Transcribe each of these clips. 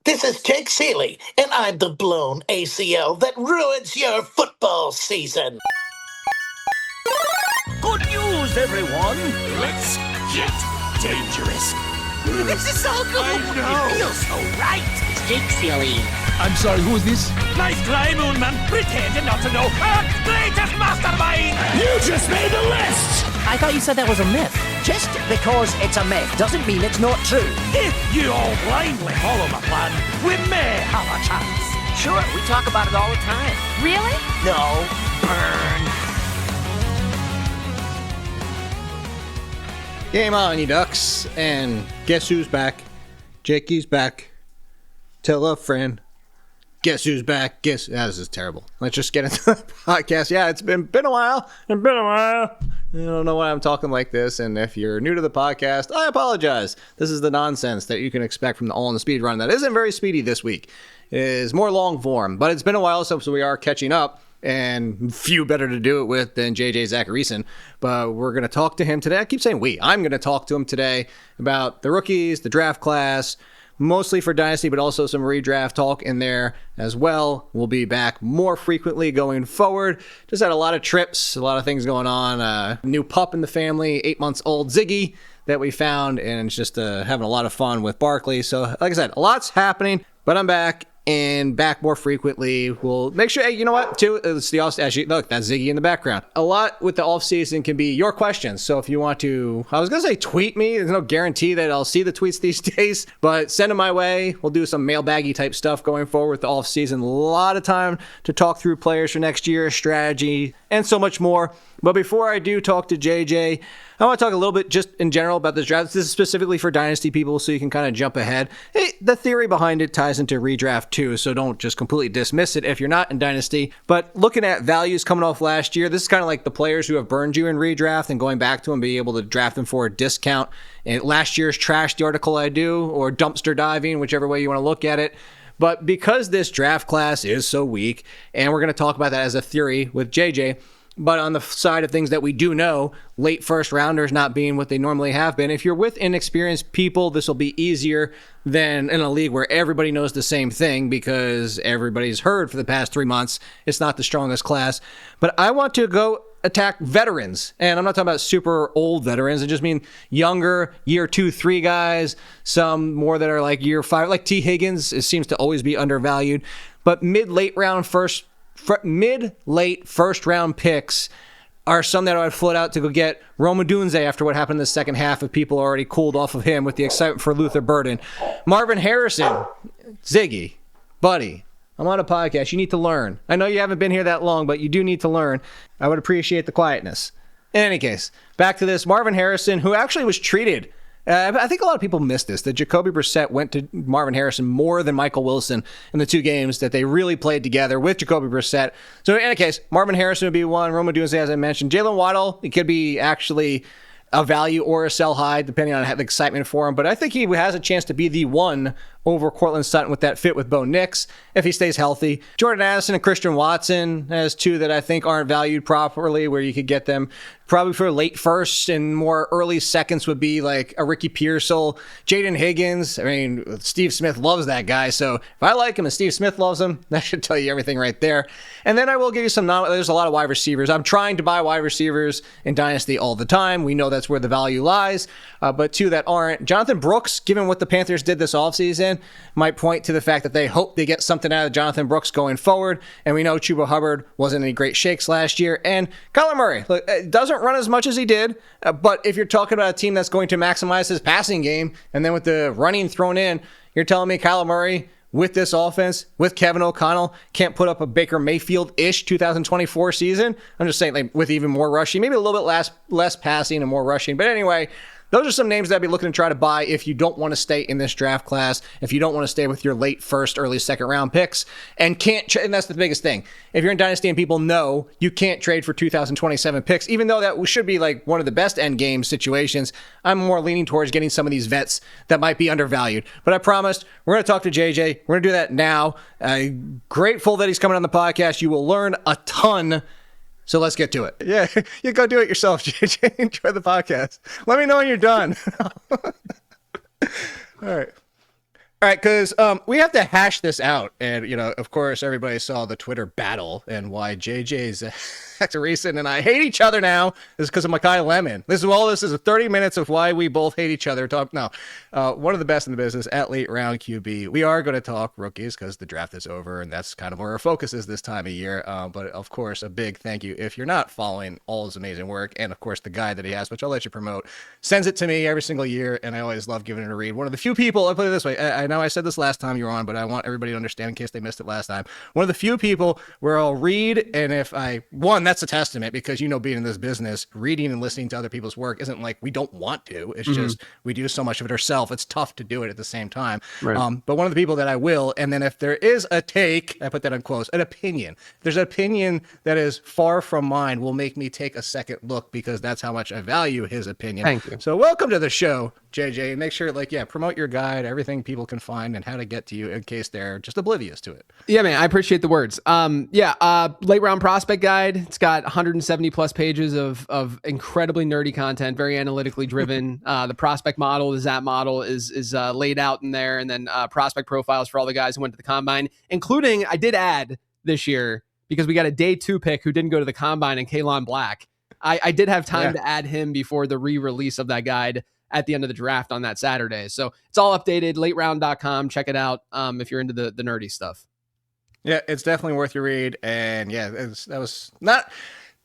This is Jake Ciely, and I'm the blown ACL that ruins your football season. Good news, everyone! Let's get dangerous. This is so good! I know! It feels so right! It's Jake Ciely. I'm sorry, who is this? Nice try, Moonman, pretending not to know. Earth's greatest mastermind! You just made the list! I thought you said that was a myth. Just because it's a myth doesn't mean it's not true. If you all blindly follow my plan, we may have a chance. Sure, we talk about it all the time. Really? No, burn. Game on, you ducks. And guess who's back? Jakey's back. Tell a friend. Guess who's back? This is terrible. Let's just get into the podcast. Yeah, it's been a while. It's been a while. I don't know why I'm talking like this. And if you're new to the podcast, I apologize. This is the nonsense that you can expect from the All in the Speed Run that isn't very speedy this week. It is more long form, but it's been a while, so we are catching up. And few better to do it with than JJ Zachariason. But we're going to talk to him today. I keep saying we. I'm going to talk to him today about the rookies, the draft class, mostly for Dynasty, but also some redraft talk in there as well. We'll be back more frequently going forward. Just had a lot of trips, a lot of things going on. New pup in the family, 8 months old Ziggy that we found, and it's just having a lot of fun with Barkley. So, like I said, a lot's happening, but I'm back. And back more frequently. We'll make sure, hey, you know what, too? It's the off. Actually, look, that's Ziggy in the background. A lot with the off season can be your questions. So if you want to, I was gonna say tweet me. There's no guarantee that I'll see the tweets these days, but send them my way. We'll do some mailbaggy type stuff going forward with the off season. A lot of time to talk through players for next year, strategy, and so much more. But before I do talk to JJ, I want to talk a little bit just in general about this draft. This is specifically for Dynasty people, so you can kind of jump ahead. Hey, the theory behind it ties into redraft too, so don't just completely dismiss it if you're not in Dynasty. But looking at values coming off last year, this is kind of like the players who have burned you in redraft and going back to them, being able to draft them for a discount. And last year's trash, the article I do, or dumpster diving, whichever way you want to look at it. But because this draft class is so weak, and we're going to talk about that as a theory with JJ, but on the side of things that we do know, late first rounders not being what they normally have been. If you're with inexperienced people, this will be easier than in a league where everybody knows the same thing because everybody's heard for the past 3 months. It's not the strongest class. But I want to go attack veterans. And I'm not talking about super old veterans. I just mean younger, year 2, 3 guys. Some more that are like year 5. Like T. Higgins, it seems to always be undervalued. But mid-late first round picks are some that I would float out to go get Rome Odunze after what happened in the second half, if people already cooled off of him with the excitement for Luther Burden. Marvin Harrison, Ziggy, buddy, I'm on a podcast. You need to learn. I know you haven't been here that long, but you do need to learn. I would appreciate the quietness. In any case, back to this. Marvin Harrison, who actually was treated, I think a lot of people missed this, that Jacoby Brissett went to Marvin Harrison more than Michael Wilson in the 2 games that they really played together with Jacoby Brissett. So in any case, Marvin Harrison would be one. Rome Odunze, as I mentioned. Jalen Waddle, it could be actually a value or a sell high, depending on the excitement for him. But I think he has a chance to be the one over Cortland Sutton with that fit with Bo Nix if he stays healthy. Jordan Addison and Christian Watson as 2 that I think aren't valued properly, where you could get them probably for late first and more early seconds would be like a Ricky Pearsall, Jaden Higgins. I mean, Steve Smith loves that guy. So if I like him and Steve Smith loves him, that should tell you everything right there. And then I will give you there's a lot of wide receivers. I'm trying to buy wide receivers in Dynasty all the time. We know that's where the value lies. But 2 that aren't. Jonathan Brooks, given what the Panthers did this offseason, might point to the fact that they hope they get something out of Jonathan Brooks going forward. And we know Chuba Hubbard wasn't any great shakes last year. And Kyler Murray, look, doesn't run as much as he did. But if you're talking about a team that's going to maximize his passing game, and then with the running thrown in, you're telling me Kyler Murray, with this offense, with Kevin O'Connell, can't put up a Baker Mayfield-ish 2024 season? I'm just saying, like, with even more rushing, maybe a little bit less passing and more rushing. But anyway, those are some names that I'd be looking to try to buy if you don't want to stay in this draft class, if you don't want to stay with your late first, early second round picks, and and that's the biggest thing. If you're in Dynasty and people know you can't trade for 2027 picks, even though that should be like one of the best end game situations, I'm more leaning towards getting some of these vets that might be undervalued. But I promised, we're going to talk to JJ. We're going to do that now. Grateful that he's coming on the podcast. You will learn a ton. So let's get to it. Yeah, you go do it yourself, JJ. Enjoy the podcast. Let me know when you're done. All right. All right, because we have to hash this out. And, of course, everybody saw the Twitter battle and why JJ Zachariason and I hate each other now is because of Makai Lemon. This is 30 minutes of why we both hate each other. One of the best in the business at late round QB. We are going to talk rookies because the draft is over, and that's kind of where our focus is this time of year. But, of course, a big thank you if you're not following all his amazing work. And, of course, the guide that he has, which I'll let you promote, sends it to me every single year, and I always love giving it a read. One of the few people, I'll put it this way, I know I said this last time you were on, but I want everybody to understand in case they missed it last time. One of the few people where I'll read, and that's a testament because, being in this business, reading and listening to other people's work isn't like we don't want to. It's just we do so much of it ourselves. It's tough to do it at the same time. Right. But one of the people that I will, and then if there is a take, I put that in quotes, an opinion. There's an opinion that is far from mine will make me take a second look because that's how much I value his opinion. Thank you. So welcome to the show, JJ. Make sure, promote your guide, everything people can find, and how to get to you in case they're just oblivious to it. Yeah, man, I appreciate the words. Late round prospect guide. It's got 170 plus pages of incredibly nerdy content, very analytically driven. The prospect model, the ZAP model is laid out in there, and then prospect profiles for all the guys who went to the combine, including I did add this year because we got a day 2 pick who didn't go to the combine, and Kalon Black. I did have time to add him before the re-release of that guide at the end of the draft on that Saturday. So it's all updated, lateround.com. Check it out if you're into the nerdy stuff. Yeah, it's definitely worth your read. And yeah, that was not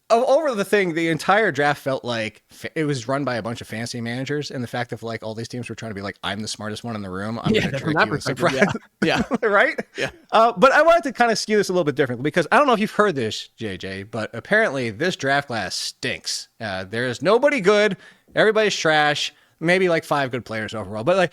over the thing. The entire draft felt like it was run by a bunch of fancy managers. And the fact of all these teams were trying to be like, I'm the smartest one in the room. I'm going to trick you with surprise. Yeah. Right? Yeah. But I wanted to kind of skew this a little bit differently because I don't know if you've heard this, JJ, but apparently this draft class stinks. There's nobody good. Everybody's trash. Maybe 5 good players overall, but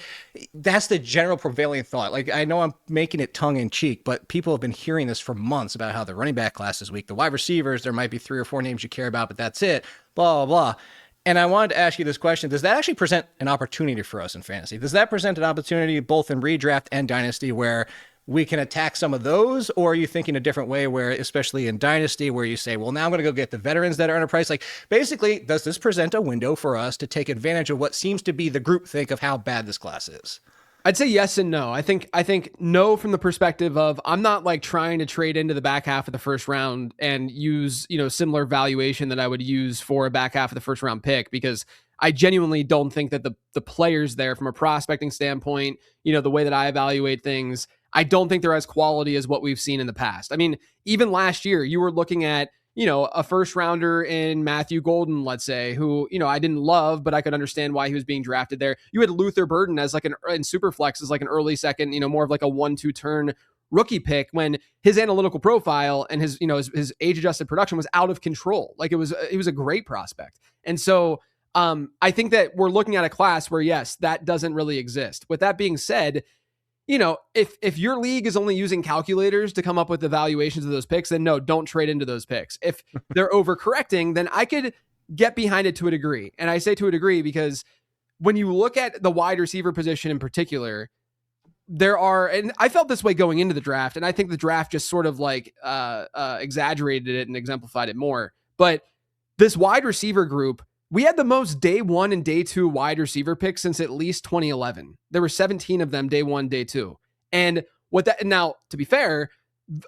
that's the general prevailing thought. I know I'm making it tongue in cheek, but people have been hearing this for months about how the running back class is weak. The wide receivers, there might be 3 or 4 names you care about, but that's it. Blah, blah, blah. And I wanted to ask you this question. Does that actually present an opportunity for us in fantasy? Does that present an opportunity both in redraft and dynasty where we can attack some of those, or are you thinking a different way where, especially in dynasty, where you say, well, now I'm going to go get the veterans that are underpriced? Basically, does this present a window for us to take advantage of what seems to be the groupthink of how bad this class is? I'd say yes and no. I think no from the perspective of I'm not trying to trade into the back half of the first round and use, similar valuation that I would use for a back half of the first round pick, because I genuinely don't think that the players there from a prospecting standpoint, the way that I evaluate things, I don't think they're as quality as what we've seen in the past. I mean, even last year, you were looking at, a first rounder in Matthew Golden, let's say, who, I didn't love, but I could understand why he was being drafted there. You had Luther Burden as in Superflex as an early second, more of a 1-2 turn rookie pick when his analytical profile and his his age adjusted production was out of control. He was a great prospect. And so I think that we're looking at a class where, yes, that doesn't really exist. With that being said, if your league is only using calculators to come up with the valuations of those picks, then no, don't trade into those picks. If they're overcorrecting, then I could get behind it to a degree. And I say to a degree because when you look at the wide receiver position in particular, there are, and I felt this way going into the draft, and I think the draft just sort of exaggerated it and exemplified it more. But this wide receiver group, we had the most day 1 and day 2 wide receiver picks since at least 2011. There were 17 of them day 1, day 2. And now, to be fair,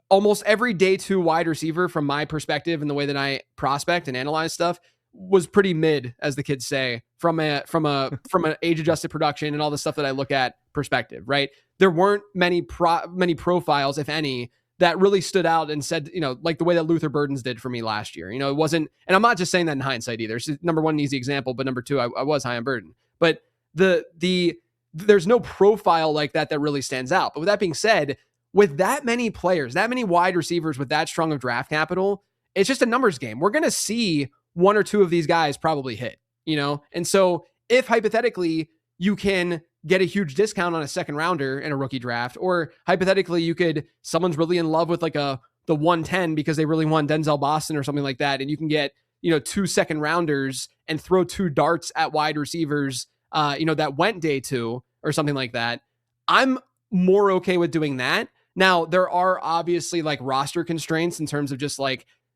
almost every day 2 wide receiver from my perspective and the way that I prospect and analyze stuff was pretty mid, as the kids say, from an age adjusted production and all the stuff that I look at perspective, right? There weren't many profiles, if any, that really stood out and said, like the way that Luther Burdens did for me last year. It wasn't, and I'm not just saying that in hindsight either. It's number one, an easy example, but number two, I was high on Burden. But there's no profile like that really stands out. But with that being said, with that many players, that many wide receivers with that strong of draft capital, it's just a numbers game. We're going to see 1 or 2 of these guys probably hit, And so if hypothetically you can get a huge discount on a second rounder in a rookie draft, or hypothetically someone's really in love with the 110 because they really want Denzel Boston or something like that. And you can get, 2 second rounders and throw 2 darts at wide receivers, that went day 2 or something like that. I'm more okay with doing that. Now there are obviously roster constraints in terms of just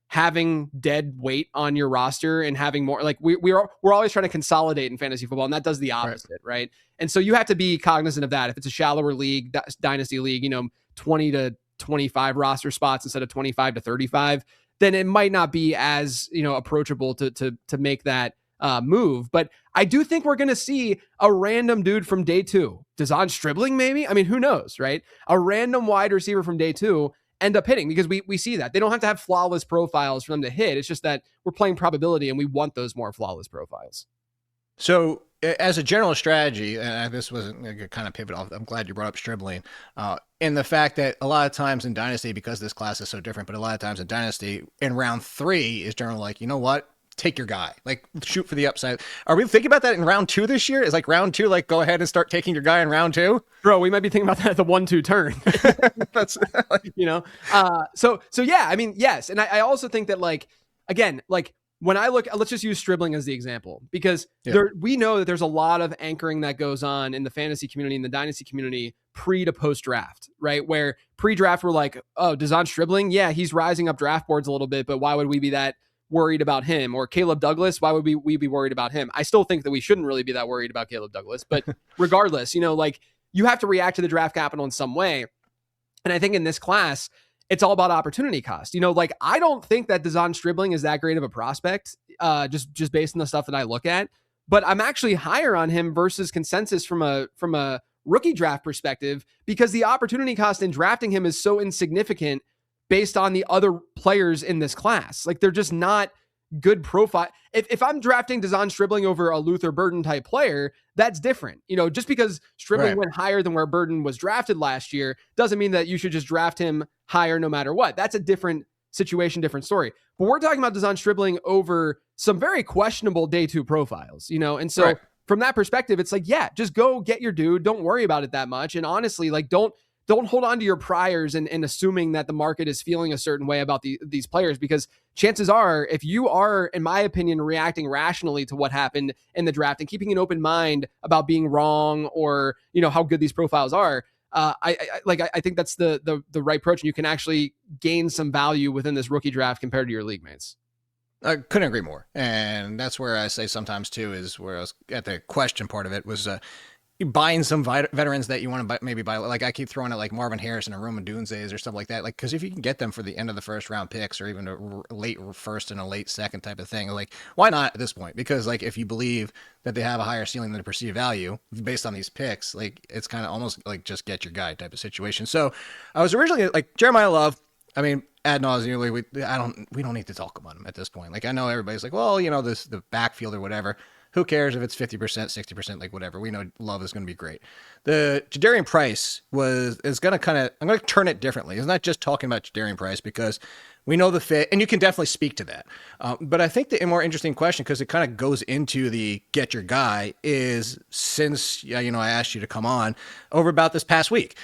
having dead weight on your roster and having more like we're always trying to consolidate in fantasy football, and that does the opposite, right? And so you have to be cognizant of that. If it's a shallower league, dynasty league, 20 to 25 roster spots instead of 25 to 35, then it might not be as approachable to make that move. But I do think we're going to see a random dude from day 2, Dazon Stribling, maybe. I mean, who knows, right? A random wide receiver from day 2 end up hitting, because we see that they don't have to have flawless profiles for them to hit. It's just that we're playing probability, and we want those more flawless profiles. So as a general strategy, and this wasn't a kind of pivot off, I'm glad you brought up Stribling, in the fact that a lot of times in Dynasty, because this class is so different, but a lot of times in Dynasty, in round 3 is generally like, you know what? Take your guy, like shoot for the upside. Are we thinking about that in round 2 this year? Is like round 2, like go ahead and start taking your guy in round 2? Bro, we might be thinking about that at the 1-2 turn. That's so yeah, I mean, yes. And I also think that again, when I look, let's just use Stribling as the example, because we know that there's a lot of anchoring that goes on in the fantasy community, in the dynasty community, pre to post draft, right? Where pre-draft we're like, oh, Dazon Stribling, yeah, he's rising up draft boards a little bit, but why would we be that worried about him? Or Caleb Douglas, why would we be worried about him? I still think that we shouldn't really be that worried about Caleb Douglas, but regardless, you have to react to the draft capital in some way. And I think in this class, it's all about opportunity cost. I don't think that Dazon Stribling is that great of a prospect, just based on the stuff that I look at, but I'm actually higher on him versus consensus from a rookie draft perspective, because the opportunity cost in drafting him is so insignificant based on the other players in this class. They're just not good profile. If I'm drafting Dazon Stribling over a Luther Burden type player, that's different. Just because Stribling went higher than where Burden was drafted last year doesn't mean that you should just draft him higher no matter what. That's a different situation, different story. But we're talking about Dazon Stribling over some very questionable day 2 profiles, and so from that perspective, it's just go get your dude. Don't worry about it that much. And honestly, don't hold on to your priors and assuming that the market is feeling a certain way about these players, because chances are, if you are, in my opinion, reacting rationally to what happened in the draft and keeping an open mind about being wrong or, how good these profiles are, I think that's the right approach, and you can actually gain some value within this rookie draft compared to your league mates. I couldn't agree more. And that's where I say sometimes too, is where I was at the question part of it was, buying some veterans that you want to maybe buy. I keep throwing out Marvin Harrison or Roman Dunzes or stuff like that. Because if you can get them for the end of the first round picks, or even a late first and a late second type of thing, why not at this point? Because if you believe that they have a higher ceiling than the perceived value based on these picks, it's kind of almost just get your guy type of situation. So I was originally Jeremiah Love. I mean, ad nauseum, we don't need to talk about him at this point. I know everybody's well, the backfield or whatever. Who cares if it's 50%, 60%, whatever. We know Love is going to be great. The Jadarian Price is going to I'm going to turn it differently. It's not just talking about Jadarian Price, because we know the fit, and you can definitely speak to that. But I think the more interesting question, because it kind of goes into the get your guy, is since, I asked you to come on over about this past week.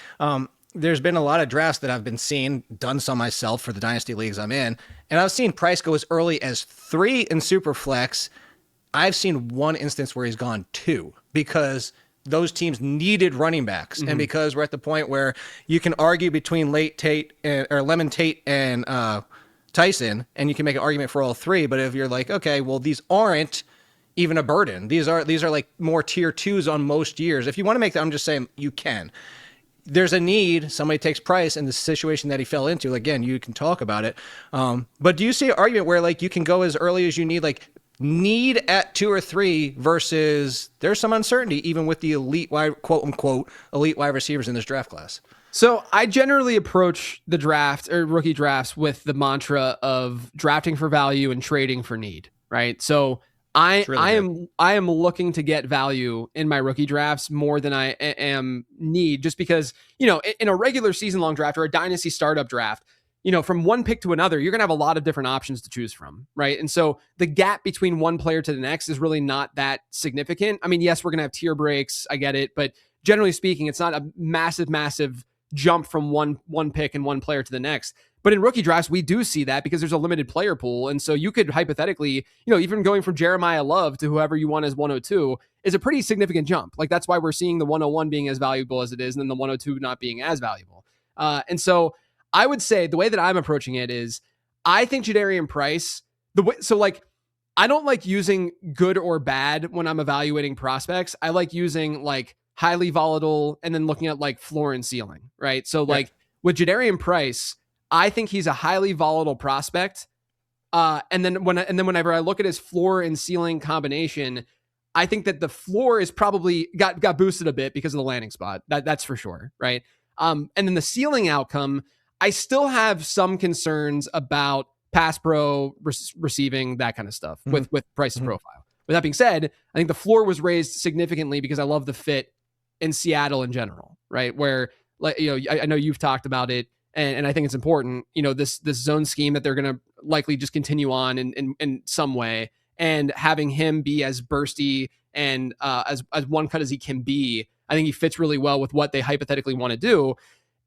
There's been a lot of drafts that I've been seeing, done some myself for the dynasty leagues I'm in, and I've seen Price go as early as 3 in Superflex. I've seen one instance where he's gone 2 because those teams needed running backs. Mm-hmm. And because we're at the point where you can argue between Lemon, Tate, and Tyson, and you can make an argument for all 3. But if you're okay, well, these aren't even a burden. These are more tier 2s on most years. If you want to make that, I'm just saying you can. There's a need. Somebody takes Price in the situation that he fell into. Again, you can talk about it. But do you see an argument where you can go as early as you need at 2 or 3 versus there's some uncertainty even with the elite quote unquote elite wide receivers in this draft class? So I generally approach the draft or rookie drafts with the mantra of drafting for value and trading for need, right? So I am looking to get value in my rookie drafts more than I am need, just because, in a regular season long draft or a dynasty startup draft, from one pick to another, you're going to have a lot of different options to choose from, right? And so the gap between one player to the next is really not that significant. I mean, yes, we're going to have tier breaks. I get it. But generally speaking, it's not a massive jump from one pick and one player to the next. But in rookie drafts, we do see that because there's a limited player pool. And so you could hypothetically, even going from Jeremiah Love to whoever you want as 102 is a pretty significant jump. That's why we're seeing the 101 being as valuable as it is, and then the 102 not being as valuable. And so I would say the way that I'm approaching it is I think Jadarian Price, I don't like using good or bad when I'm evaluating prospects. I like using like highly volatile and then looking at like floor and ceiling, right? So like with Jadarian Price, I think he's a highly volatile prospect. And then whenever I look at his floor and ceiling combination, I think that the floor is probably got boosted a bit because of the landing spot. That's for sure, right? And then the ceiling outcome, I still have some concerns about pass pro receiving, that kind of stuff with Price's profile. With that being said, I think the floor was raised significantly because I love the fit in Seattle in general, right? Where, like, I know you've talked about it, and I think it's important, this zone scheme that they're going to likely just continue on in some way, and having him be as bursty and as one cut as he can be, I think he fits really well with what they hypothetically want to do.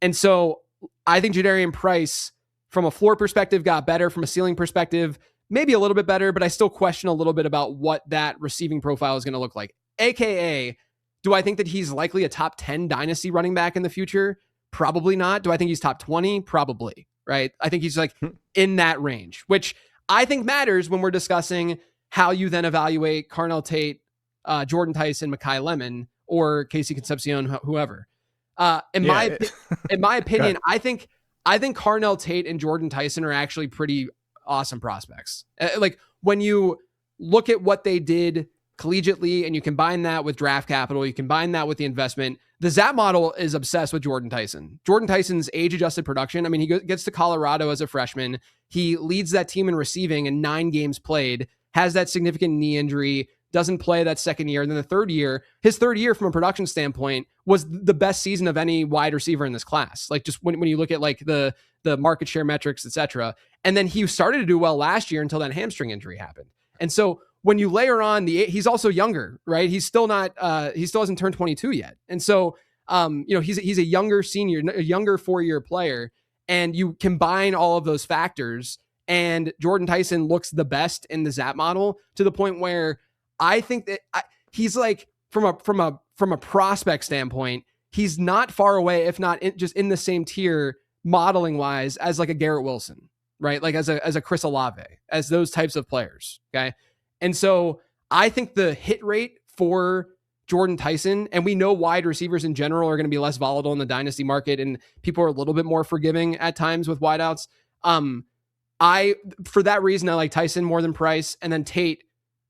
And so I think Jadarian Price, from a floor perspective, got better. From a ceiling perspective, maybe a little bit better, but I still question a little bit about what that receiving profile is going to look like. AKA, do I think that he's likely a top 10 dynasty running back in the future? Probably not. Do I think he's top 20? Probably, right? I think he's like in that range, which I think matters when we're discussing how you then evaluate Carnell, Tate, Jordan Tyson, Makai Lemon, or Casey Concepcion, whoever. In my opinion, I think Carnell, Tate, and Jordan Tyson are actually pretty awesome prospects. Like when you look at what they did collegiately and you combine that with draft capital, you combine that with the investment, the Zap model is obsessed with Jordan Tyson. Jordan Tyson's age-adjusted production, I mean, he gets to Colorado as a freshman. He leads that team in receiving in 9 games played, has that significant knee injury, doesn't play that second year. And then his third year from a production standpoint was the best season of any wide receiver in this class. Like just when you look at like the market share metrics, et cetera. And then he started to do well last year until that hamstring injury happened. And so when you layer on he's also younger, right? He's still not, he still hasn't turned 22 yet. And so, he's a younger senior, a younger 4-year player. And you combine all of those factors, and Jordan Tyson looks the best in the Zap model, to the point where I think that he's like, from a prospect standpoint, he's not far away, if not just in the same tier modeling wise as like a Garrett Wilson, right? Like as a Chris Olave, as those types of players. Okay. And so I think the hit rate for Jordan Tyson, and we know wide receivers in general are going to be less volatile in the dynasty market, and people are a little bit more forgiving at times with wideouts. For that reason, I like Tyson more than Price. And then Tate,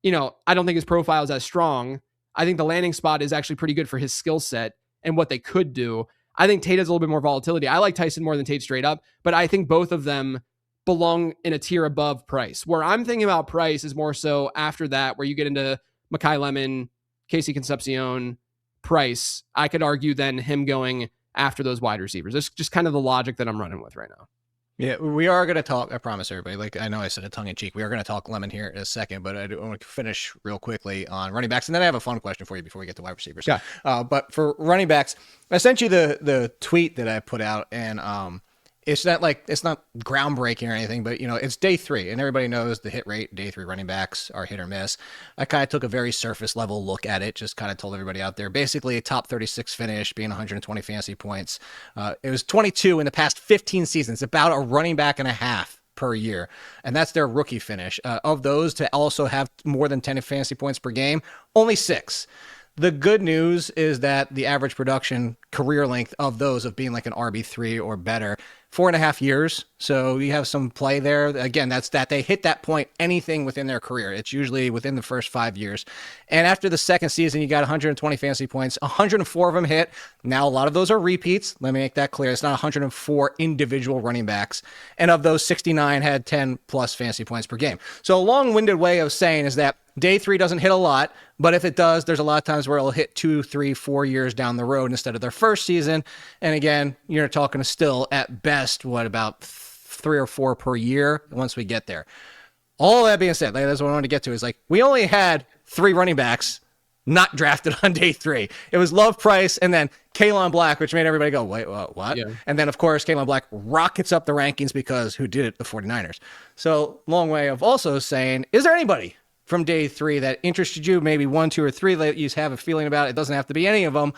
I don't think his profile is as strong. I think the landing spot is actually pretty good for his skill set and what they could do. I think Tate has a little bit more volatility. I like Tyson more than Tate straight up, but I think both of them belong in a tier above Price. Where I'm thinking about Price is more so after that, where you get into Makai Lemon, Casey Concepcion, Price. I could argue then him going after those wide receivers. That's just kind of the logic that I'm running with right now. Yeah, we are going to talk, I promise everybody, like I know I said it tongue in cheek, we are going to talk Lemon here in a second, but I want to finish real quickly on running backs, and then I have a fun question for you before we get to wide receivers. Yeah. But for running backs, I sent you the tweet that I put out, and it's not groundbreaking or anything, but it's day 3, and everybody knows the hit rate. Day 3 running backs are hit or miss. I kind of took a very surface level look at it, just kind of told everybody out there, basically a top 36 finish, being 120 fantasy points. It was 22 in the past 15 seasons, about a running back and a half per year, and that's their rookie finish. Of those, to also have more than 10 fantasy points per game, only 6. The good news is that the average production career length of those of being like an RB3 or better, 4.5 years. So you have some play there. Again, that's that they hit that point, anything within their career. It's usually within the first 5 years. And after the second season, you got 120 fantasy points, 104 of them hit. Now, a lot of those are repeats. Let me make that clear. It's not 104 individual running backs. And of those, 69 had 10 plus fantasy points per game. So a long-winded way of saying is that day 3 doesn't hit a lot, but if it does, there's a lot of times where it'll hit 2, 3, 4 years down the road instead of their first season. And again, you're talking still at best, about 3 or 4 per year once we get there. All that being said, that's what I wanted to get to, is like, we only had 3 running backs not drafted on day 3. It was Love, Price, and then Kalen Black, which made everybody go, wait, what? Yeah. And then, of course, Kalen Black rockets up the rankings because who did it? The 49ers. So long way of also saying, is there anybody from day 3 that interested you, maybe 1, 2, or 3 that you have a feeling about? It doesn't have to be any of them.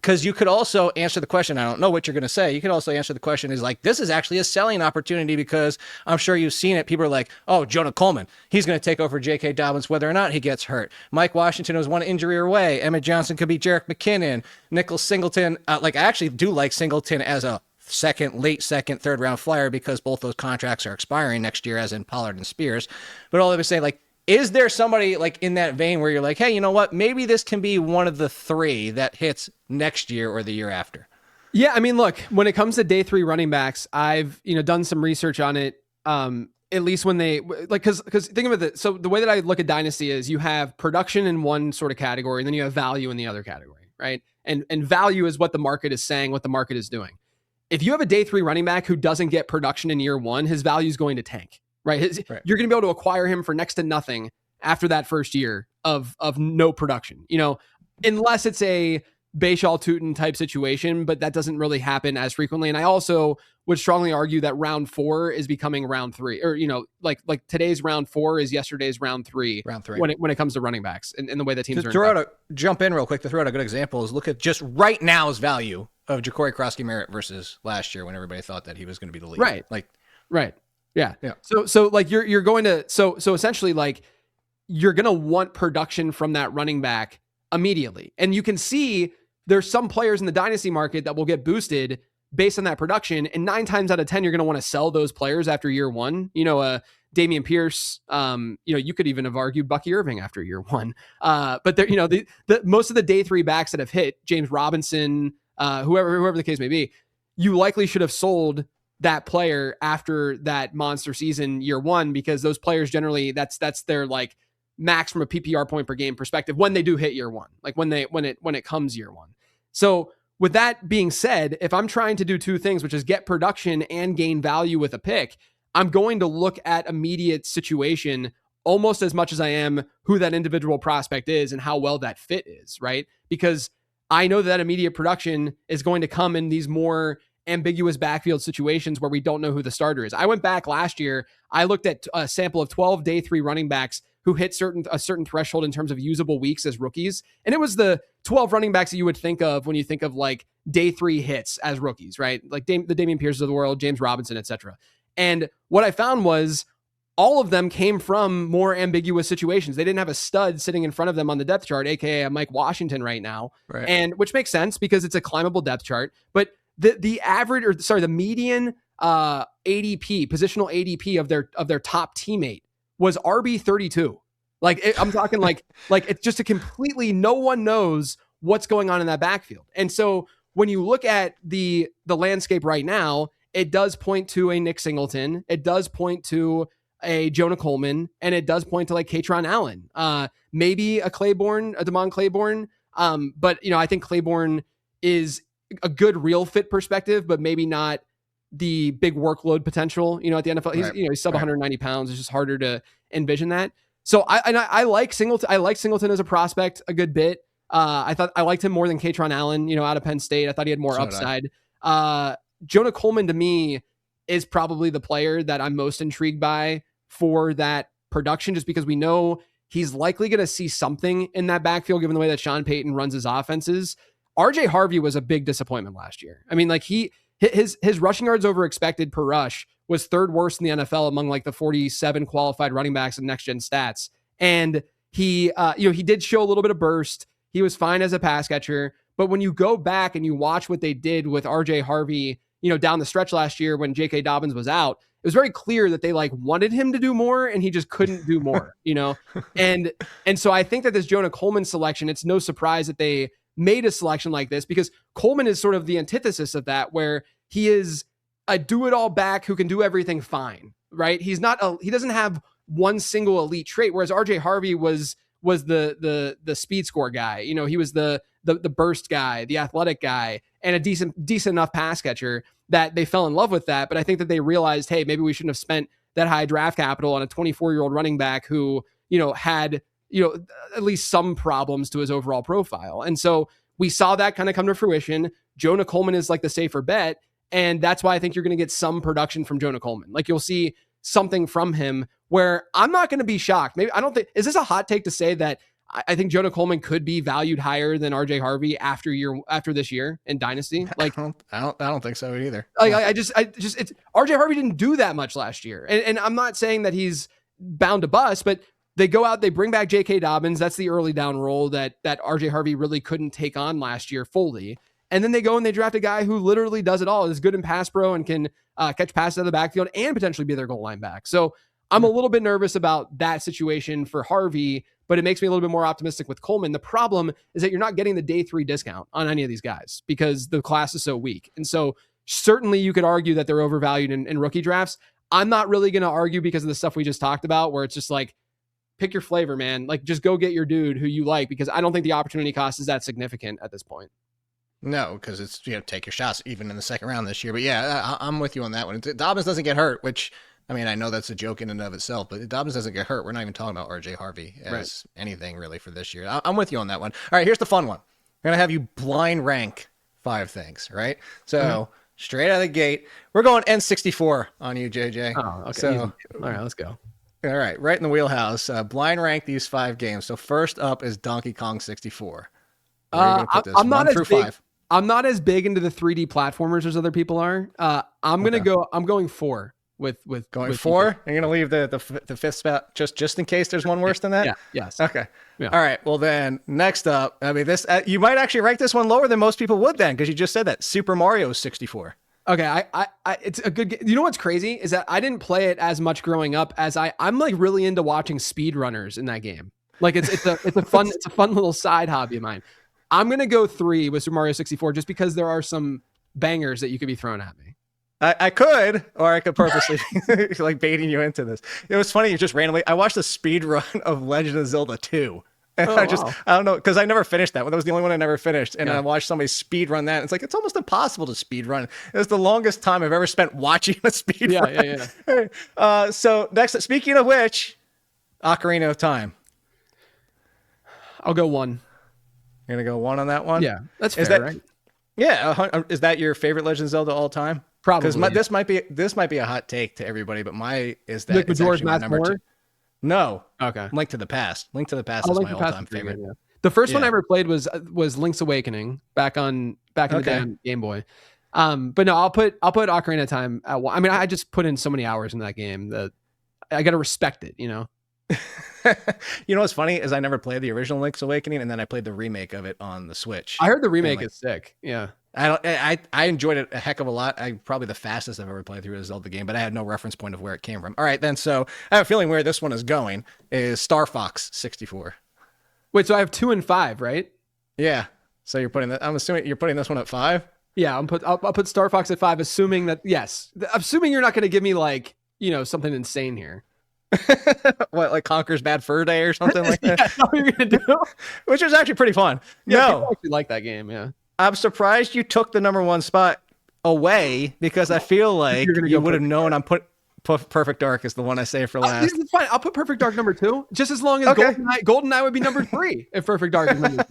Because you could also answer the question, I don't know what you're going to say. You could also answer the question is like, this is actually a selling opportunity because I'm sure you've seen it. People are like, oh, Jonah Coleman, he's going to take over J.K. Dobbins whether or not he gets hurt. Mike Washington was one injury away. Emmett Johnson could be Jerick McKinnon. Nicholas Singleton. I actually do like Singleton as a late second, third round flyer because both those contracts are expiring next year, as in Pollard and Spears. But all I was saying, like, is there somebody like in that vein where you're like, hey, you know what? Maybe this can be one of the 3 that hits next year or the year after. Yeah, I mean, look, when it comes to day 3 running backs, I've done some research on it. At least when they because think of it. So the way that I look at dynasty is you have production in one sort of category, and then you have value in the other category, right? And value is what the market is saying, what the market is doing. If you have a day 3 running back who doesn't get production in year 1, his value is going to tank. Right. You're going to be able to acquire him for next to nothing after that first year of no production, unless it's a Bayshall Tootin type situation, but that doesn't really happen as frequently. And I also would strongly argue that round 4 is becoming round 3, or, like today's round 4 is yesterday's round 3 when it comes to running backs and the way that teams jump in real quick to throw out a good example is look at just right now's value of Ja'Cory Krosky-Merritt versus last year when everybody thought that he was going to be the lead. Right. Yeah. So like you're going to, so essentially like you're going to want production from that running back immediately. And you can see there's some players in the dynasty market that will get boosted based on that production. And 9 times out of 10, you're going to want to sell those players after year 1, Dameon Pierce, you could even have argued Bucky Irving after year 1. But there, the most of the day 3 backs that have hit, James Robinson, whoever the case may be, you likely should have sold that player after that monster season year 1, because those players generally that's their like max from a PPR point per game perspective when they do hit year 1, like when it comes year 1. So with that being said, if I'm trying to do 2 things, which is get production and gain value with a pick, I'm going to look at immediate situation almost as much as I am who that individual prospect is and how well that fit is, right? Because I know that immediate production is going to come in these more ambiguous backfield situations where we don't know who the starter is. I went back last year. I looked at a sample of 12 day 3 running backs who hit a certain threshold in terms of usable weeks as rookies. And it was the 12 running backs that you would think of when you think of like day 3 hits as rookies, right? Like the Dameon Pierces of the world, James Robinson, etc. And what I found was all of them came from more ambiguous situations. They didn't have a stud sitting in front of them on the depth chart, aka a Mike Washington right now. Right. And which makes sense because it's a climbable depth chart. But the median ADP, positional ADP of their top teammate was RB32. I'm talking like it's just a completely, no one knows what's going on in that backfield. And so when you look at the landscape right now, it does point to a Nick Singleton. It does point to a Jonah Coleman, and it does point to like Katron Allen, maybe a Damon Claiborne. But I think Claiborne is a good real fit perspective, but maybe not the big workload potential, at the NFL. He's sub 190 pounds. It's just harder to envision that. So I like Singleton. I like Singleton as a prospect a good bit. I thought I liked him more than Katron Allen, out of Penn State. I thought he had more upside. Jonah Coleman to me is probably the player that I'm most intrigued by for that production, just because we know he's likely going to see something in that backfield, given the way that Sean Payton runs his offenses. RJ Harvey was a big disappointment last year. I mean, like his rushing yards over expected per rush was 3rd worst in the NFL among like the 47 qualified running backs in next gen stats. And he did show a little bit of burst. He was fine as a pass catcher, but when you go back and you watch what they did with RJ Harvey, down the stretch last year when J.K. Dobbins was out, it was very clear that they like wanted him to do more and he just couldn't do more, And so I think that this Jonah Coleman selection, it's no surprise that they made a selection like this, because Coleman is sort of the antithesis of that, where he is a do-it-all back who can do everything fine, right? He doesn't have one single elite trait, whereas RJ Harvey was the speed score guy. He was the burst guy, the athletic guy, and a decent enough pass catcher that they fell in love with that. But I think that they realized, hey, maybe we shouldn't have spent that high draft capital on a 24-year-old running back who, had at least some problems to his overall profile. And so we saw that kind of come to fruition. Jonah Coleman is like the safer bet. And that's why I think you're going to get some production from Jonah Coleman. Like you'll see something from him where I'm not going to be shocked. Maybe I don't think, is this a hot take to say that I think Jonah Coleman could be valued higher than RJ Harvey after this year in Dynasty. Like I don't think so either. Like I just it's RJ Harvey didn't do that much last year. And I'm not saying that he's bound to bust, but they go out, they bring back J.K. Dobbins. That's the early down role that RJ Harvey really couldn't take on last year fully. And then they go and they draft a guy who literally does it all, is good in pass pro and can catch passes out of the backfield and potentially be their goal line back. So I'm a little bit nervous about that situation for Harvey, but it makes me a little bit more optimistic with Coleman. The problem is that you're not getting the day 3 discount on any of these guys because the class is so weak. And so certainly you could argue that they're overvalued in rookie drafts. I'm not really going to argue because of the stuff we just talked about, where it's just like, pick your flavor, man. Like, just go get your dude who you like, because I don't think the opportunity cost is that significant at this point. No, because it's, take your shots even in the second round this year. But yeah, I'm with you on that one. Dobbins doesn't get hurt, which, I mean, I know that's a joke in and of itself, but if Dobbins doesn't get hurt, we're not even talking about RJ Harvey as anything really for this year. I'm with you on that one. All right, here's the fun one. I'm going to have you blind rank 5 things, right? So straight out of the gate, we're going N64 on you, JJ. Oh, okay. So, all right, let's go. All right, right in the wheelhouse. Blind rank these 5 games. So first up is Donkey Kong 64. I'm not as big. I'm not as big into the 3D platformers as other people are. I'm going 4 with going with 4. You're gonna leave the 5th spot just in case there's one worse than that. Yeah. Yes. Okay. Yeah. All right. Well then, next up, I mean, this you might actually rank this one lower than most people would then, because you just said that Super Mario 64. Okay, I it's a good game. You know what's crazy is that I didn't play it as much growing up as I'm like really into watching speedrunners in that game. Like it's a fun little side hobby of mine. I'm gonna go 3 with Super Mario 64 just because there are some bangers that you could be throwing at me. I could, or I could purposely like baiting you into this. It was funny. You just randomly. I watched a speed run of Legend of Zelda 2. And I don't know, because I never finished that one. That was the only one I never finished. And I watched somebody speed run that. And it's like, it's almost impossible to speed run. It was the longest time I've ever spent watching a speed run. Yeah. So next, speaking of which, Ocarina of Time. I'll go 1. You're going to go 1 on that one? Yeah, that's fair, right? Yeah. Is that your favorite Legend of Zelda all time? Probably. Because this might be a hot take to everybody, but is that like it's Majora's actually my Mask number 2. No. Okay. Link to the Past. Link to the Past is my all-time favorite. Yeah. The first one I ever played was Link's Awakening back in the day on Game Boy. But no, I'll put Ocarina of Time at 1. I mean, I just put in so many hours in that game that I got to respect it, you know. You know what's funny is I never played the original Link's Awakening, and then I played the remake of it on the Switch. I heard the remake is sick. Yeah. I enjoyed it a heck of a lot. Probably the fastest I've ever played through a Zelda game, but I had no reference point of where it came from. All right, then. So I have a feeling where this one is going is Star Fox 64. Wait, so I have 2 and 5, right? Yeah. So you're putting that. I'm assuming you're putting this one at 5. Yeah, I'll put Star Fox at 5, assuming that assuming you're not going to give me like something insane here. What, like Conker's Bad Fur Day or something like that? That's what you're going to do. Which was actually pretty fun. Yeah, I actually like that game. Yeah. I'm surprised you took the number 1 spot away, because I feel like you would have known I'm put Perfect Dark is the one I saved for last. It's fine. I'll put Perfect Dark number 2, just as long as GoldenEye would be number 3 if Perfect Dark is number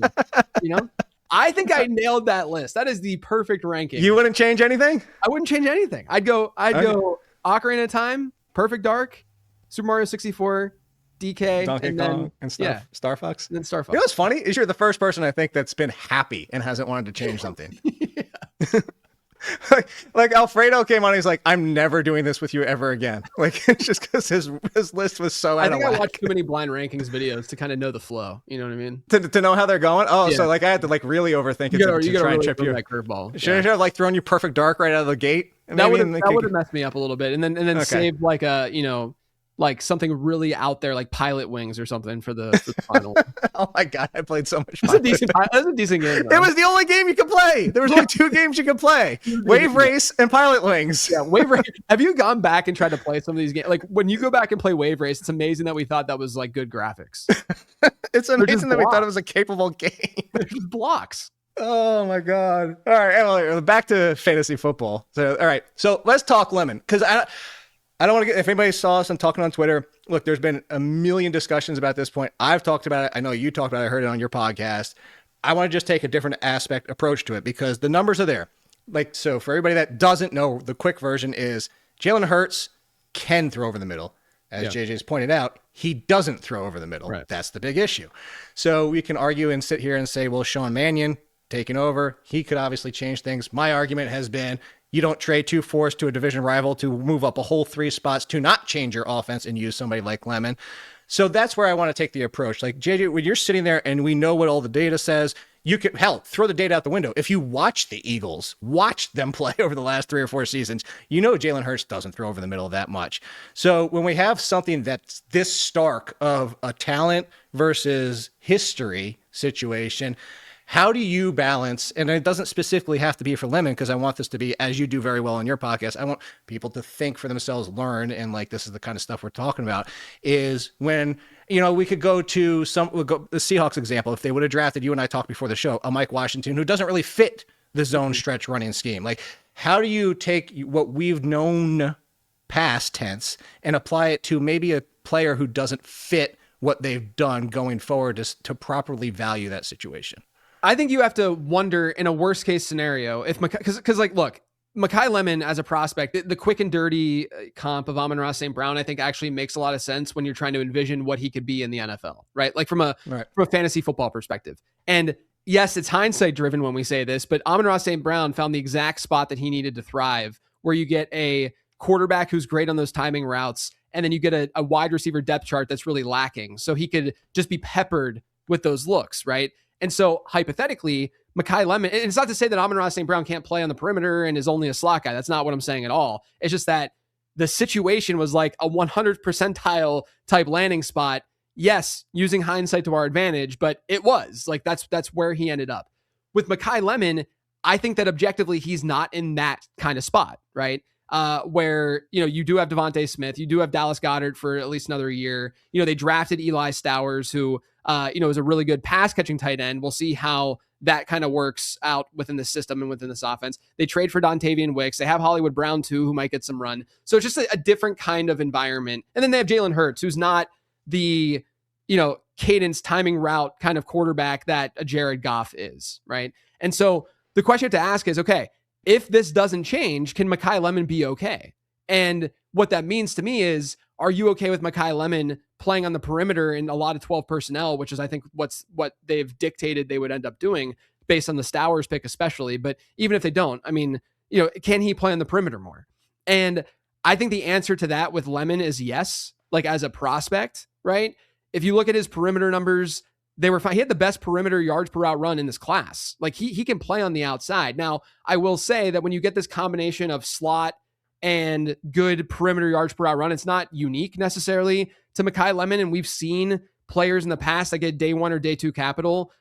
2. I think I nailed that list. That is the perfect ranking. You wouldn't change anything? I wouldn't change anything. I'd go Ocarina of Time, Perfect Dark, Super Mario 64, DK, Donkey Kong, and Star Fox. And then Star Fox. You know what's funny is you're the first person I think that's been happy and hasn't wanted to change something. like Alfredo came on, he's like, I'm never doing this with you ever again. Like, it's just because his list was so out of whack. I watched too many blind rankings videos to kind of know the flow. You know what I mean? To know how they're going. Oh, so like I had to like really overthink it to try and trip you. That curveball. Should I have like thrown you Perfect Dark right out of the gate? That would have messed me up a little bit, and then saved like a like something really out there, like Pilot Wings or something for the final. Oh my god, I played so much. That's a decent game. Though. It was the only game you could play. There was only 2 games you could play: Wave Race and Pilot Wings. Yeah, Wave Race. Have you gone back and tried to play some of these games? Like when you go back and play Wave Race, it's amazing that we thought that was like good graphics. It's amazing that we thought it was a capable game. They're just blocks. Oh my god! All right, anyway, back to fantasy football. So, all right, so let's talk Lemon, because I don't want to get, if anybody saw us and talking on Twitter, look, there's been a million discussions about this point. I've talked about it. I know you talked about it. I heard it on your podcast. I want to just take a different approach to it, because the numbers are there. Like, so for everybody that doesn't know, the quick version is Jalen Hurts can throw over the middle. As JJ's pointed out, he doesn't throw over the middle. Right. That's the big issue. So we can argue and sit here and say, well, Sean Mannion taking over, he could obviously change things. My argument has been, you don't trade 2 fours to a division rival to move up a whole 3 spots to not change your offense and use somebody like Lemon. So that's where I want to take the approach. Like, JJ, when you're sitting there and we know what all the data says, you could, hell, throw the data out the window. If you watch the Eagles, watch them play over the last 3 or 4 seasons, you know Jalen Hurst doesn't throw over the middle that much. So when we have something that's this stark of a talent versus history situation, how do you balance, and it doesn't specifically have to be for Lemon, because I want this to be, as you do very well on your podcast, I want people to think for themselves, learn, and like this is the kind of stuff we're talking about, is when, you know, we could go to the Seahawks example, if they would have drafted, you and I talked before the show, a Mike Washington who doesn't really fit the zone stretch running scheme. Like, how do you take what we've known past tense and apply it to maybe a player who doesn't fit what they've done going forward to properly value that situation? I think you have to wonder in a worst case scenario if because like, look, Makai Lemon as a prospect, the quick and dirty comp of Amon-Ra St. Brown, I think actually makes a lot of sense when you're trying to envision what he could be in the NFL, right? Like from a fantasy football perspective. And yes, it's hindsight driven when we say this, but Amon-Ra St. Brown found the exact spot that he needed to thrive, where you get a quarterback who's great on those timing routes, and then you get a wide receiver depth chart that's really lacking. So he could just be peppered with those looks, right? And so hypothetically, Makai Lemon, and it's not to say that Amon-Ra St. Brown can't play on the perimeter and is only a slot guy. That's not what I'm saying at all. It's just that the situation was like a 100 percentile type landing spot. Yes, using hindsight to our advantage, but it was like, that's where he ended up. With Makai Lemon, I think that objectively, he's not in that kind of spot, right? Where, you know, you do have Devontae Smith, you do have Dallas Goedert for at least another year. You know, they drafted Eli Stowers, who, you know, is a really good pass catching tight end. We'll see how that kind of works out within the system and within this offense. They trade for Dontavian Wicks. They have Hollywood Brown too, who might get some run. So it's just a different kind of environment. And then they have Jalen Hurts, who's not the, you know, cadence timing route kind of quarterback that a Jared Goff is, right? And so the question you have to ask is, okay, if this doesn't change, can Makai Lemon be okay? And what that means to me is, are you okay with Makai Lemon playing on the perimeter in a lot of 12 personnel, which is, I think, what they've dictated they would end up doing based on the Stowers pick especially. But even if they don't, I mean, you know, can he play on the perimeter more? And I think the answer to that with Lemon is yes, like as a prospect, right? If you look at his perimeter numbers, they were fine. He had the best perimeter yards per route run in this class. Like he can play on the outside. Now, I will say that when you get this combination of slot and good perimeter yards per route run, it's not unique necessarily to Makai Lemon. And we've seen players in the past that get day 1 or day 2 capital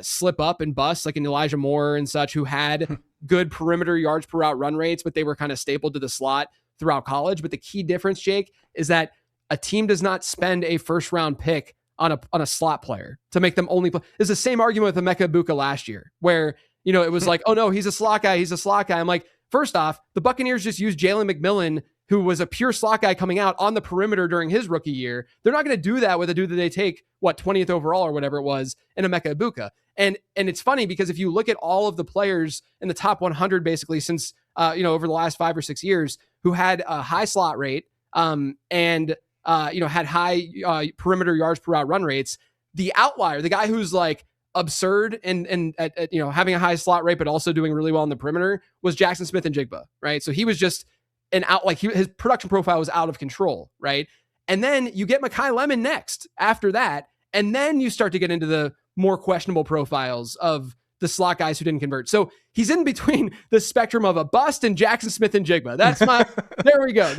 slip up and bust, like an Elijah Moore and such, who had good perimeter yards per route run rates, but they were kind of stapled to the slot throughout college. But the key difference, Jake, is that a team does not spend a first round pick on a slot player to make them only play. It's the same argument with Emeka Egbuka last year, where, you know, it was like, oh no, he's a slot guy. He's a slot guy. I'm like, first off, the Buccaneers just used Jalen McMillan, who was a pure slot guy coming out on the perimeter during his rookie year. They're not going to do that with a dude that they take, 20th overall or whatever it was, in Emeka Egbuka. And it's funny because if you look at all of the players in the top 100, basically since, over the last 5 or 6 years, who had a high slot rate, and had high perimeter yards per route run rates, the outlier, the guy who's like absurd and having a high slot rate, but also doing really well on the perimeter, was Jackson Smith and Jigba, right? So he was just his production profile was out of control, right? And then you get Makai Lemon next after that, and then you start to get into the more questionable profiles of the slot guys who didn't convert. So he's in between the spectrum of a bust and Jackson Smith and Jigba. That's my, there we go.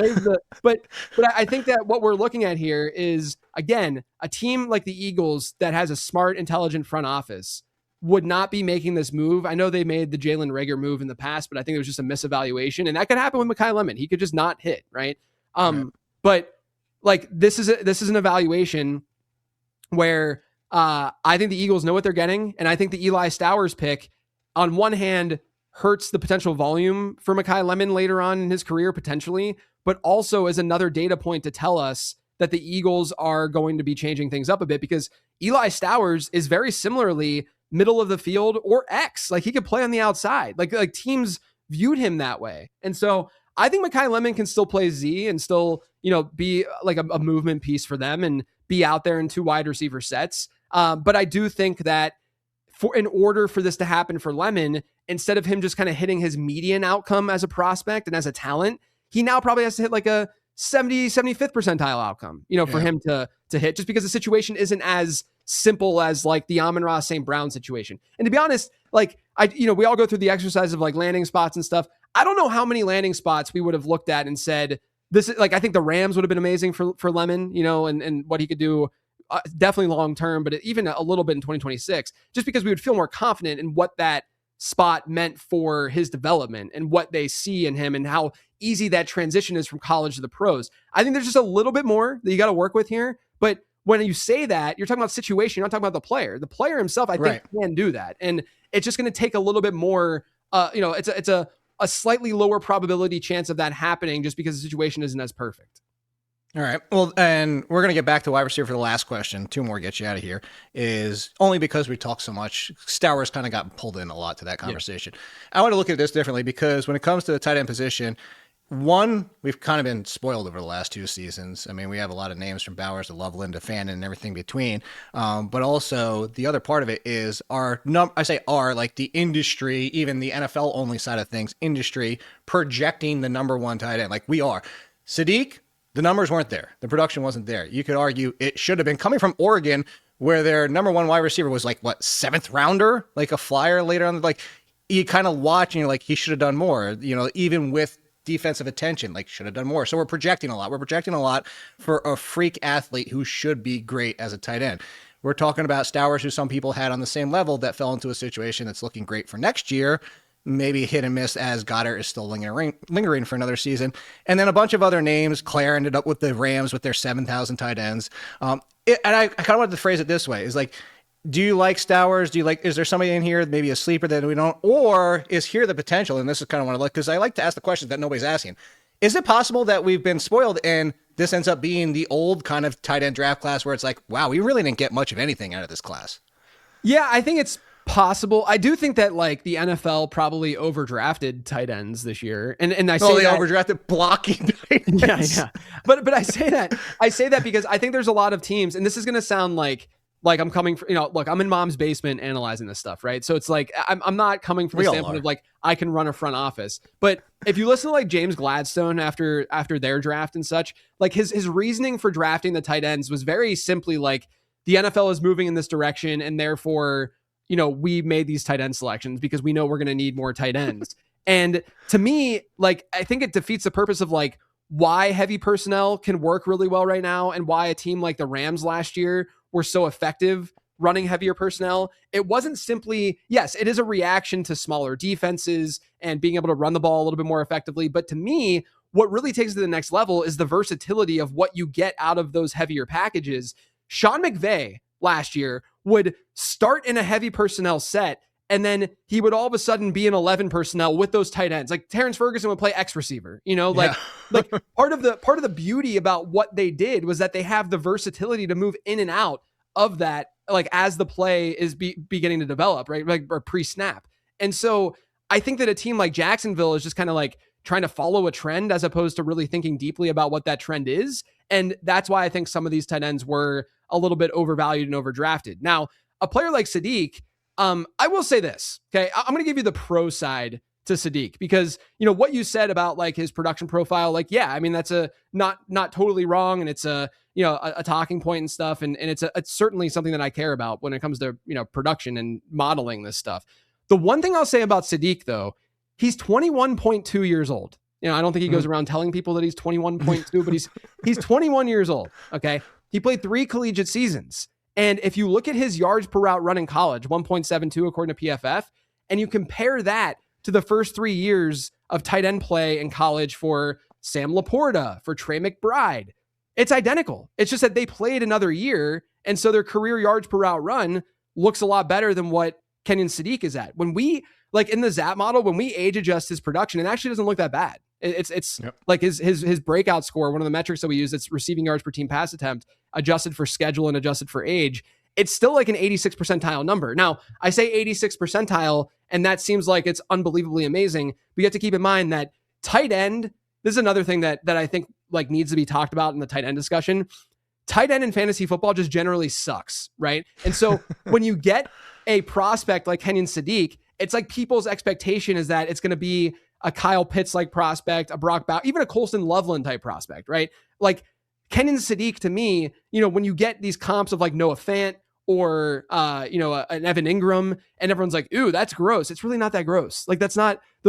But I think that what we're looking at here is, again, a team like the Eagles that has a smart, intelligent front office would not be making this move. I know they made the Jalen Reagor move in the past, but I think it was just a misevaluation, and that could happen with Makai Lemon. He could just not hit, right? But like, this is an evaluation where I think the Eagles know what they're getting. And I think the Eli Stowers pick, on one hand, hurts the potential volume for Makai Lemon later on in his career, potentially, but also is another data point to tell us that the Eagles are going to be changing things up a bit, because Eli Stowers is very similarly middle of the field or X. Like, he could play on the outside. Like teams viewed him that way. And so I think Makai Lemon can still play Z and still, be like a movement piece for them and be out there in 2 wide receiver sets. But I do think that in order for this to happen for Lemon, instead of him just kind of hitting his median outcome as a prospect and as a talent, he now probably has to hit like a 75th percentile outcome, for him to hit, just because the situation isn't as simple as like the Amon-Ra St. Brown situation. And to be honest, like we all go through the exercise of like landing spots and stuff. I don't know how many landing spots we would have looked at and said, this is like, I think the Rams would have been amazing for Lemon, and what he could do definitely long-term, but even a little bit in 2026, just because we would feel more confident in what that spot meant for his development and what they see in him and how easy that transition is from college to the pros. I think there's just a little bit more that you got to work with here. But when you say that, you're talking about situation, you're not talking about the player. The player himself, I think, can do that. And it's just going to take a little bit more, it's a slightly lower probability chance of that happening just because the situation isn't as perfect. All right. Well, and we're going to get back to wide receiver for the last question. 2 more get you out of here, is only because we talk so much. Stowers kind of got pulled in a lot to that conversation. Yeah. I want to look at this differently because when it comes to the tight end position, one, we've kind of been spoiled over the last 2 seasons. I mean, we have a lot of names from Bowers to Loveland to Fannin and everything between. But also the other part of it is like the industry, even the NFL only side of things, industry projecting the number 1 tight end. Like we are. Sadiq, the numbers weren't there. The production wasn't there. You could argue it should have been coming from Oregon, where their number 1 wide receiver was like, 7th rounder, like a flyer later on. Like you kind of watch and you're like, he should have done more, even with defensive attention, like should have done more. So we're projecting a lot. We're projecting a lot for a freak athlete who should be great as a tight end. We're talking about Stowers, who some people had on the same level, that fell into a situation that's looking great for next year. Maybe hit and miss as Goddard is still lingering for another season. And then a bunch of other names. Claire ended up with the Rams with their 7,000 tight ends. And I kind of wanted to phrase it this way, is like, do you like Stowers? Is there somebody in here, maybe a sleeper that we don't, or is here the potential? And this is kind of what I like, because I like to ask the questions that nobody's asking. Is it possible that we've been spoiled and this ends up being the old kind of tight end draft class where it's like, wow, we really didn't get much of anything out of this class? Yeah, I think it's possible. I do think that like the NFL probably overdrafted tight ends this year, and I say they overdrafted blocking tight ends. Yeah. But I say that because I think there's a lot of teams, and this is going to sound like I'm coming from, look, I'm in mom's basement analyzing this stuff, right? So it's like I'm not coming from the standpoint of like I can run a front office. But if you listen to like James Gladstone after their draft and such, like his reasoning for drafting the tight ends was very simply like the NFL is moving in this direction, and therefore, we made these tight end selections because we know we're going to need more tight ends. And to me, like, I think it defeats the purpose of like why heavy personnel can work really well right now and why a team like the Rams last year were so effective running heavier personnel. It wasn't simply, yes, it is a reaction to smaller defenses and being able to run the ball a little bit more effectively. But to me, what really takes it to the next level is the versatility of what you get out of those heavier packages. Sean McVay last year would start in a heavy personnel set, and then he would all of a sudden be in 11 personnel with those tight ends. Like Terrence Ferguson would play X receiver, like part of the beauty about what they did was that they have the versatility to move in and out of that, like as the play is beginning to develop, right? Like or pre-snap. And so I think that a team like Jacksonville is just kind of like trying to follow a trend as opposed to really thinking deeply about what that trend is. And that's why I think some of these tight ends were a little bit overvalued and overdrafted. Now, a player like Sadiq, I will say this, okay? I'm going to give you the pro side to Sadiq because, what you said about like his production profile, like, yeah, I mean, that's a not totally wrong. And it's a talking point and stuff. And it's certainly something that I care about when it comes to, production and modeling this stuff. The one thing I'll say about Sadiq though, he's 21.2 years old. I don't think he goes around telling people that he's 21.2, but he's 21 years old. Okay. He played 3 collegiate seasons. And if you look at his yards per route run in college, 1.72 according to PFF, and you compare that to the first 3 years of tight end play in college for Sam Laporta, for Trey McBride, it's identical. It's just that they played another year. And so their career yards per route run looks a lot better than what Kenyon Sadiq is at. When we, like in the ZAP model, when we age adjust his production, it actually doesn't look that bad. It's yep. Like his breakout score, one of the metrics that we use, it's receiving yards per team pass attempt, adjusted for schedule and adjusted for age. It's still like an 86th percentile number. Now, I say 86th percentile, and that seems like it's unbelievably amazing. But you have to keep in mind that tight end this is another thing that I think like needs to be talked about in the tight end discussion. Tight end in fantasy football just generally sucks, right? And so when you get a prospect like Kenyon Sadiq, it's like people's expectation is that it's going to be a Kyle Pitts like prospect, a Brock Bowers, even a Colston Loveland type prospect, right? Like Kenyon Sadiq to me, when you get these comps of like Noah Fant or an Evan Ingram, and everyone's like, ooh, that's gross. It's really not that gross. Like those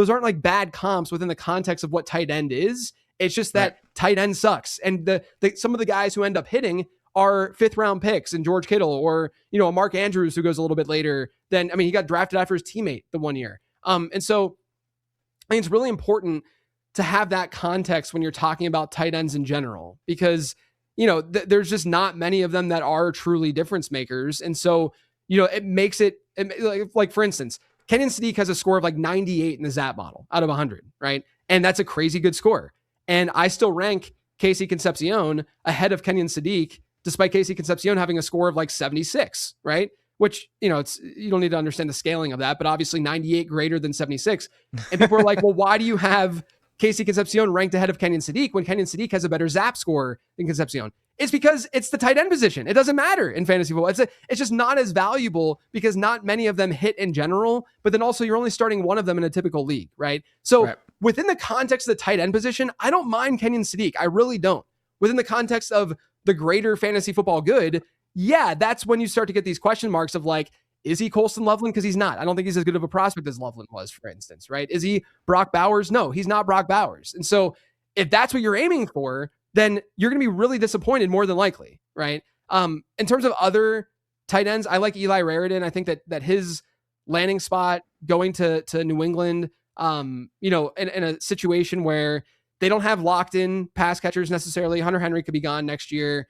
aren't like bad comps within the context of what tight end is. It's just that tight end sucks. And some of the guys who end up hitting are 5th round picks, and George Kittle or, a Mark Andrews who goes a little bit later than, he got drafted after his teammate the 1 year. And so I think it's really important to have that context when you're talking about tight ends in general, because, there's just not many of them that are truly difference makers. And so, it makes it like, for instance, Kenyon Sadiq has a score of like 98 in the ZAP model out of 100, right? And that's a crazy good score. And I still rank Casey Concepcion ahead of Kenyon Sadiq, despite Casey Concepcion having a score of like 76, right? Which, you don't need to understand the scaling of that, but obviously 98 greater than 76. And people are like, well, why do you have Casey Concepcion ranked ahead of Kenyon Sadiq when Kenyon Sadiq has a better ZAP score than Concepcion? It's because it's the tight end position. It doesn't matter in fantasy football. It's just not as valuable because not many of them hit in general, but then also you're only starting one of them in a typical league, right? So within the context of the tight end position, I don't mind Kenyon Sadiq. I really don't. Within the context of the greater fantasy football good, yeah, that's when you start to get these question marks of like, is he Colston Loveland? Because he's not. I don't think he's as good of a prospect as Loveland was, for instance, right? Is he Brock Bowers? No, he's not Brock Bowers. And so if that's what you're aiming for, then you're going to be really disappointed more than likely, right? In terms of other tight ends, I like Eli Raritan. I think that his landing spot going to New England, in a situation where they don't have locked in pass catchers necessarily. Hunter Henry could be gone next year.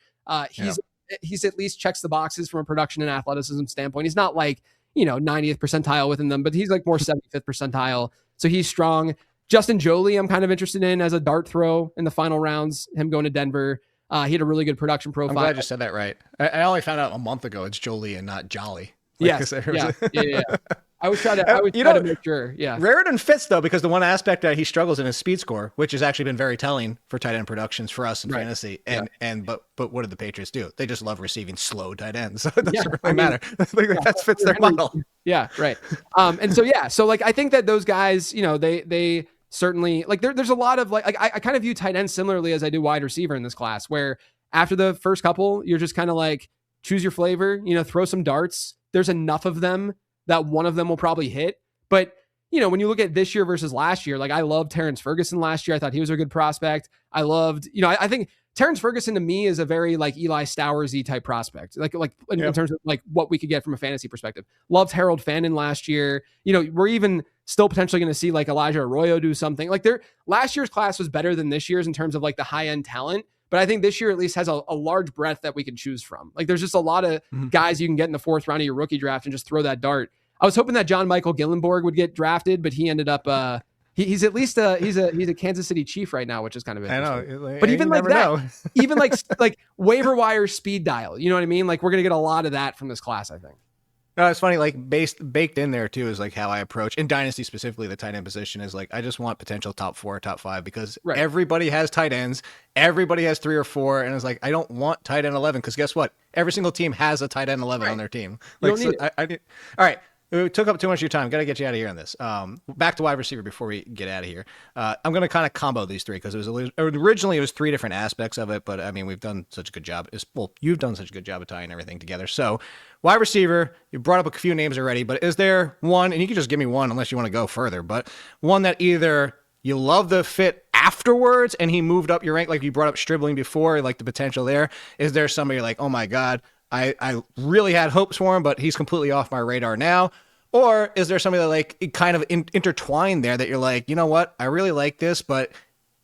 He's at least checks the boxes from a production and athleticism standpoint. He's not like, 90th percentile within them, but he's like more 75th percentile. So he's strong. Justin Jolie, I'm kind of interested in as a dart throw in the final rounds, him going to Denver. He had a really good production profile. I'm glad you said that right. I only found out a month ago it's Jolie and not Jolly. Yes. Yeah. I would try to make sure. Yeah. Raritan fits though, because the one aspect that he struggles in is speed score, which has actually been very telling for tight end productions for us in fantasy. But what did the Patriots do? They just love receiving slow tight ends. So it doesn't really matter. That fits their model. Yeah. Right. So like, I think that those guys, they certainly like there's a lot of like, I kind of view tight ends similarly as I do wide receiver in this class, where after the first couple, you're just kind of like, choose your flavor, throw some darts. There's enough of them that one of them will probably hit. But, when you look at this year versus last year, like I loved Terrence Ferguson last year. I thought he was a good prospect. I loved, I think Terrence Ferguson to me is a very like Eli Stowers-y type prospect, in terms of like what we could get from a fantasy perspective. Loved Harold Fannin last year. We're even still potentially going to see like Elijah Arroyo do something like last year's class was better than this year's in terms of like the high end talent. But I think this year at least has a large breadth that we can choose from. Like there's just a lot of guys you can get in the 4th round of your rookie draft and just throw that dart. I was hoping that John Michael Gillenborg would get drafted, but he ended up he's at least he's a Kansas City Chief right now, which is kind of interesting. I know, but even like that, even like waiver wire speed dial, you know what I mean? Like we're gonna get a lot of that from this class, I think. No, it's funny, like baked in there too is like how I approach in Dynasty specifically the tight end position is like I just want potential top 4, top 5 because everybody has tight ends, everybody has 3 or 4, and it's like I don't want tight end 11 because guess what? Every single team has a tight end 11 on their team. Like, so all right. We took up too much of your time. Got to get you out of here on this. Back to wide receiver before we get out of here. I'm going to kind of combo these 3 because originally it was 3 different aspects of it, but I mean we've done such a good job. You've done such a good job of tying everything together. So wide receiver, you brought up a few names already, but is there one, and you can just give me one unless you want to go further, but one that either you love the fit afterwards and he moved up your rank, like you brought up Stribling before, like the potential there. Is there somebody you're like, oh my God, I really had hopes for him, but he's completely off my radar now? Or is there somebody that like kind of intertwined there that you're like, you know what, I really like this, but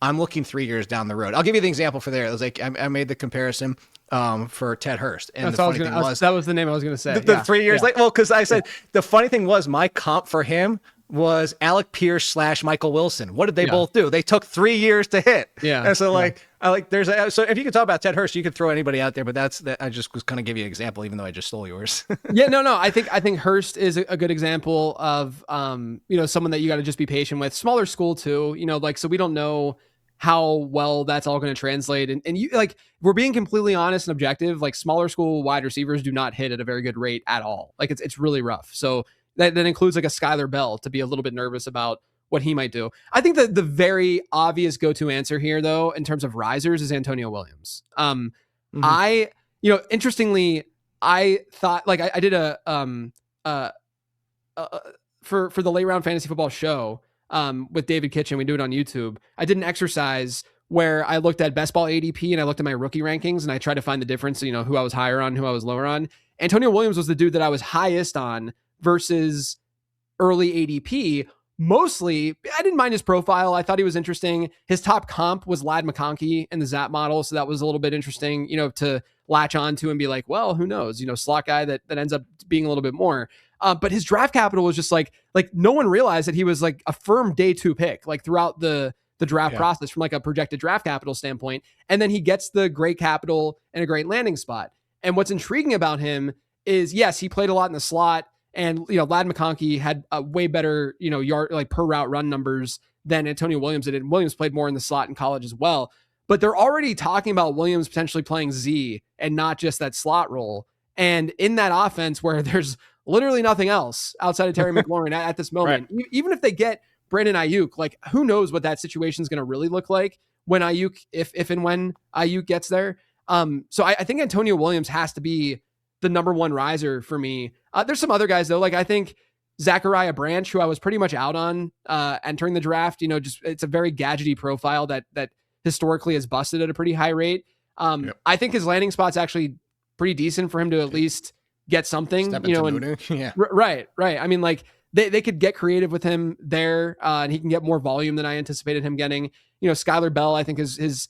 I'm looking 3 years down the road. I'll give you the example for there. It was like I made the comparison for Ted Hurst, and the funny thing was that was the name I was going to say. The 3 years, because I said the funny thing was my comp for him was Alec Pierce / Michael Wilson. What did they both do? They took 3 years to hit. Yeah. And so so if you could talk about Ted Hurst, you could throw anybody out there, but I just was kind of give you an example, even though I just stole yours. I think Hurst is a good example of, someone that you got to just be patient with. Smaller school too, so we don't know how well that's all going to translate. And you like, we're being completely honest and objective. Like smaller school wide receivers do not hit at a very good rate at all. Like it's really rough. So that includes like a Skylar Bell to be a little bit nervous about what he might do. I think that the very obvious go-to answer here, though, in terms of risers, is Antonio Williams. Interestingly, I thought like I did for the late round fantasy football show with David Kitchen. We do it on YouTube. I did an exercise where I looked at best ball ADP and I looked at my rookie rankings and I tried to find the difference, who I was higher on, who I was lower on. Antonio Williams was the dude that I was highest on versus early ADP. Mostly, I didn't mind his profile. I thought he was interesting. His top comp was Ladd McConkey in the Zap model. So that was a little bit interesting, to latch on to and be like, well, who knows, slot guy that ends up being a little bit more. But his draft capital was just like no one realized that he was like a firm day 2 pick, like throughout the draft process from like a projected draft capital standpoint. And then he gets the great capital and a great landing spot. And what's intriguing about him is, yes, he played a lot in the slot. And, Ladd McConkey had a way better, yard, like per route run numbers than Antonio Williams did. And Williams played more in the slot in college as well. But they're already talking about Williams potentially playing Z and not just that slot role. And in that offense where there's literally nothing else outside of Terry McLaurin at this moment, even if they get Brandon Ayuk, like who knows what that situation is going to really look like when Ayuk, if and when Ayuk gets there. So I think Antonio Williams has to be the number one riser for me. There's some other guys though. Like I think Zachariah Branch, who I was pretty much out on entering the draft, just it's a very gadgety profile that historically has busted at a pretty high rate. I think his landing spot's actually pretty decent for him to at least get something, right. I mean, like they could get creative with him there and he can get more volume than I anticipated him getting. Skylar Bell, I think his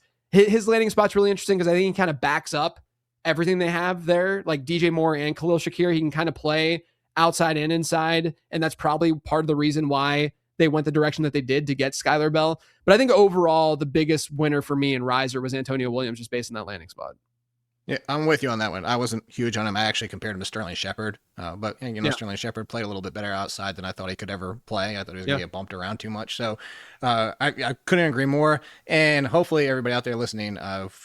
landing spot's really interesting because I think he kind of backs up everything they have there, like DJ Moore and Khalil Shakir. He can kind of play outside and inside. And that's probably part of the reason why they went the direction that they did to get Skylar Bell. But I think overall, the biggest winner for me in riser was Antonio Williams, just based on that landing spot. Yeah, I'm with you on that one. I wasn't huge on him. I actually compared him to Sterling Shepard, but Sterling Shepard played a little bit better outside than I thought he could ever play. I thought he was going to get bumped around too much. So I couldn't agree more. And hopefully everybody out there listening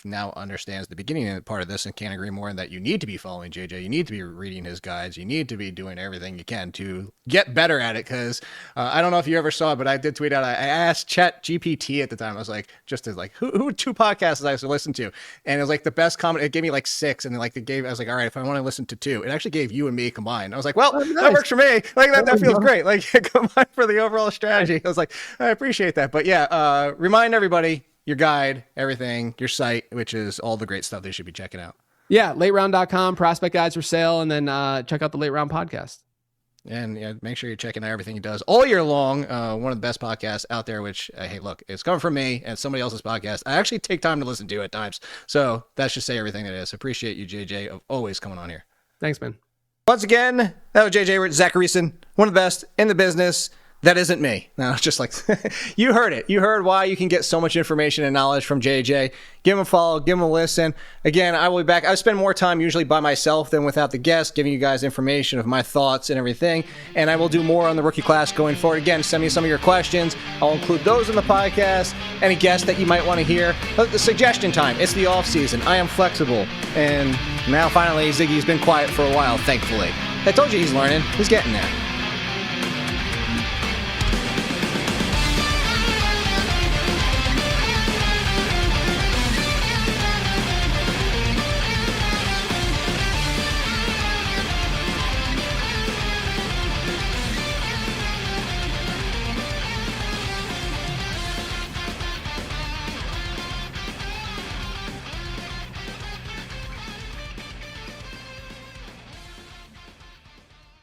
now understands the beginning part of this and can't agree more in that you need to be following JJ. You need to be reading his guides. You need to be doing everything you can to get better at it. Because I don't know if you ever saw it, but I did tweet out. I asked ChatGPT at the time. I was like, who 2 podcasts I should listen to? And it was like the best comment. It gave me like 6, and like I was like, all right, if I want to listen to 2, it actually gave you and me combined. I was like, well, that works for me. Like that feels great. Like combined for the overall strategy. I was like, I appreciate that. But yeah, remind everybody your guide, everything, your site, which is all the great stuff they should be checking out. Yeah, lateround.com, prospect guides for sale, and then check out the Late Round podcast. And make sure you're checking out everything he does all year long. One of the best podcasts out there, which, hey, look, it's coming from me and somebody else's podcast. I actually take time to listen to at times. So that should say everything it is. Appreciate you, JJ, of always coming on here. Thanks, man. Once again, that was JJ Zachariason, one of the best in the business. That isn't me. No, just like you heard it. You heard why you can get so much information and knowledge from JJ. Give him a follow, give him a listen. Again, I will be back. I spend more time usually by myself than without the guest, giving you guys information of my thoughts and everything. And I will do more on the rookie class going forward. Again, send me some of your questions. I'll include those in the podcast. Any guests that you might want to hear. The suggestion time. It's the off season. I am flexible. And now finally, Ziggy's been quiet for a while, thankfully. I told you he's learning. He's getting there.